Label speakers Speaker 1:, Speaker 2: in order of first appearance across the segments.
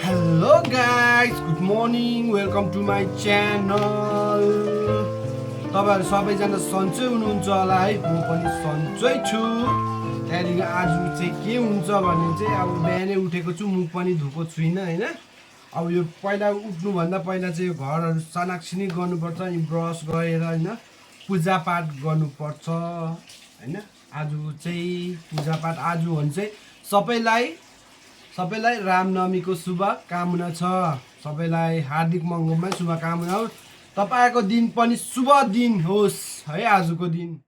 Speaker 1: Hello guys, good morning, welcome to my channel. तपाईहरु सबैजना सन्चै हुनुहुन्छ होला है, म पनि सन्चै छु। त्यहाँदेखि आज चाहिँ के हुन्छ भने चाहिँ अब बिहानै उठेको छु, मुख पनि धुएको छुइनँ हैन। अब यो पहिला उठ्नु भन्दा पहिला चाहिँ घरहरु सनाक्सिनी गर्नुपर्छ, अनि ब्रस गरेर हैन पूजा पाठ गर्नुपर्छ हैन। आज चाहिँ पूजा पाठ आज भन्छ सबैलाई रामनवमीको शुभकामना छ। सबैलाई हार्दिक मङ्गलमय शुभकामना होस्। तपाईको दिन पनि शुभ दिन होस् है आजको दिन।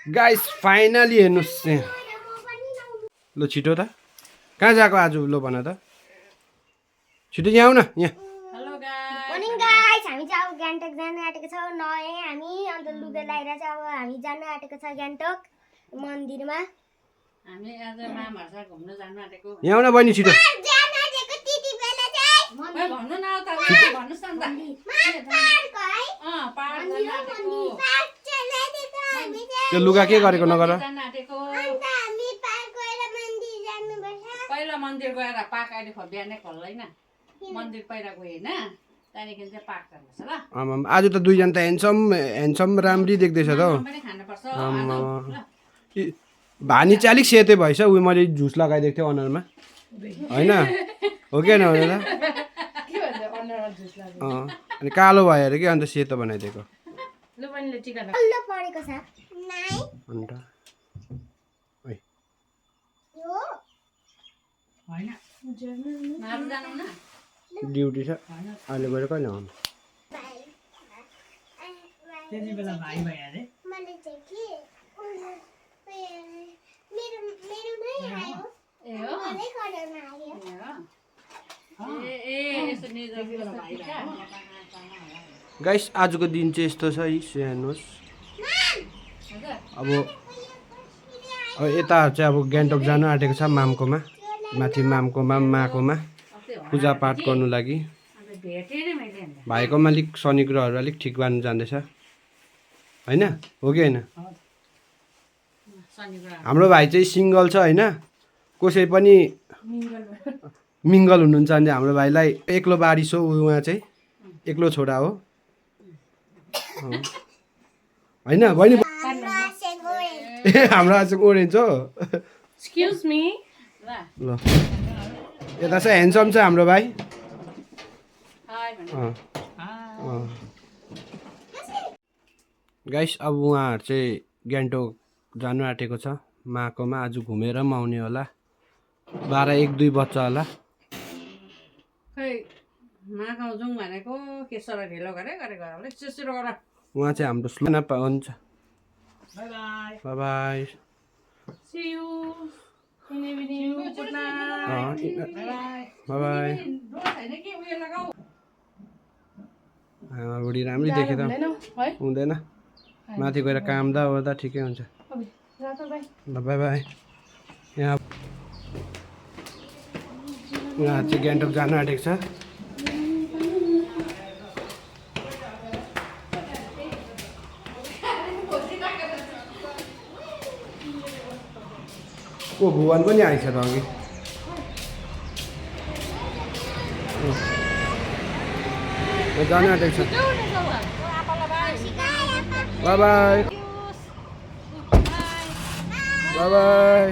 Speaker 1: गाइस फाइनली हेर्नुस् ल छिटो त कहाँ जाको आज लो भन त छिटो यहाँ आउ न यहाँ।
Speaker 2: मर्निङ गाइस, हामी चाहिँ अब गान्तोक जान आँटेको छौँ। नयाँ हामी अन्त लुगा लगाएर चाहिँ अब हामी जान आँटेको छ गान्तोक मन्दिरमा।
Speaker 3: हामी आज मामाहरुसँग घुम्न जान आँटेको।
Speaker 1: यहाँ आउन बहिनी छिटो।
Speaker 2: जान आँटेको त्यति बेला चाहिँ
Speaker 3: ओइ भन्नु न त भन्नुस् न त।
Speaker 2: पार्क है।
Speaker 3: पार्क जान आँटेको।
Speaker 2: पार्क चलाइदिएको हामी चाहिँ।
Speaker 1: त्यो लुगा के गरेको नगर।
Speaker 3: जान आँटेको।
Speaker 2: अन्त हामी पार्क गएर मन्दिर जानुपर्छ।
Speaker 3: पहिला मन्दिर गएर पार्क अहिले बिहानै खोल्दैन। मन्दिर पहिला गयो हैन। त्यहाँदेखि चाहिँ पार्क जानुपर्छ ल।
Speaker 1: आमाम आज त दुईजना त ह्यान्डसम राम्री देख्दैछ त हौ।
Speaker 3: पनि खानुपर्छ आज।
Speaker 1: भानी चाहिँ अलिक सेतै भएछ। उयो मैले झुस लगाइदिएको थिएँ अनुहारमा होइन हो कि होइन भनेर। अनि कालो भयो अरे कि अन्त सेतो बनाइदिएको।
Speaker 2: कल्लो परेको छ नाइ
Speaker 1: अन्त
Speaker 2: यो
Speaker 3: हैन। मारु जानु न।
Speaker 1: ड्युटी छ अहिले गएर कहिले आउनु।
Speaker 3: त्यति बेला भाइ भयो अरे।
Speaker 2: मैले चाहिँ के मेरोमै आयो।
Speaker 3: ए हो।
Speaker 2: मलाई कलरमा आयो।
Speaker 3: ए यसो निजको भाइ
Speaker 1: गाइस आजको दिन चाहिँ यस्तो छ है हेर्नुहोस्। अब यता चाहिँ अब गान्तोक जानु आँटेको छ मामकोमा, माथि मामकोमा माकोमा पूजा पाठ गर्नु लागि। भाइकोमा अलिक शनि ग्रहहरू अलिक ठिक बाँध्नु जाँदैछ होइन हो कि होइन। हाम्रो भाइ चाहिँ सिङ्गल छ होइन। कसै पनि मिङ्गल हुनुहुन्छ भने हाम्रो भाइलाई एक्लो बारिस हो। उहाँ चाहिँ एक्लो छोरा हो होइन बहिनी। हाम्रो आज ओरेन्ज हो।
Speaker 3: एक्सक्युज मी
Speaker 1: ल यता चाहिँ ह्यान्डसम छ हाम्रो भाइ। गाइस अब उहाँहरू चाहिँ गान्तोक जानु आँटेको छ माकोमा। आज घुमेर पनि आउने होला। 12-1-2 बज्छ होला।
Speaker 3: खै माखाउ जाउँ भनेको केसर ढिलो गरेको होला। छिटो गर।
Speaker 1: उहाँ चाहिँ हाम्रो स्लो हुन्छ।
Speaker 3: Bye bye.
Speaker 1: Bye bye.
Speaker 3: See you in evening. Good night.
Speaker 1: Bye bye. बुढी राम्री देखे त हुँदैन। माथि गएर काम दा ओर्दा ठिकै हुन्छ। ल बाइ बाइ। यहाँ चाहिँ गान्तोक जानु आँटेको छ। को भुवन पनि आइछ त अघि। जानु आँटेको छ। By bye. Bye by.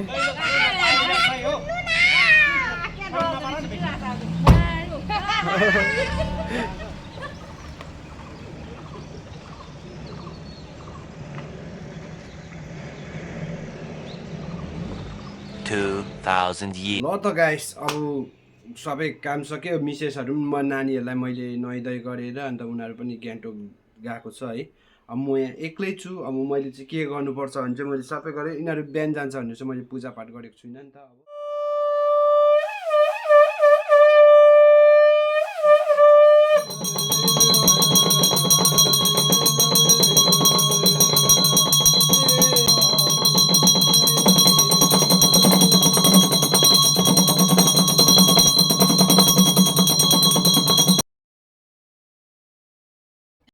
Speaker 4: 2000 years.
Speaker 1: ल त गाइस अब सबै काम सक्यो। मिसेसहरू पनि नानीहरूलाई मैले नुहाइधुवाइ गरेर अन्त उनीहरू पनि गान्तोक गएको छ है। अब म यहाँ एक्लै छु। अब मैले चाहिँ के गर्नुपर्छ भने चाहिँ मैले सबै गरेँ। यिनीहरू बिहान जान्छ भने चाहिँ मैले पूजा पाठ गरेको छुइनँ नि त अब।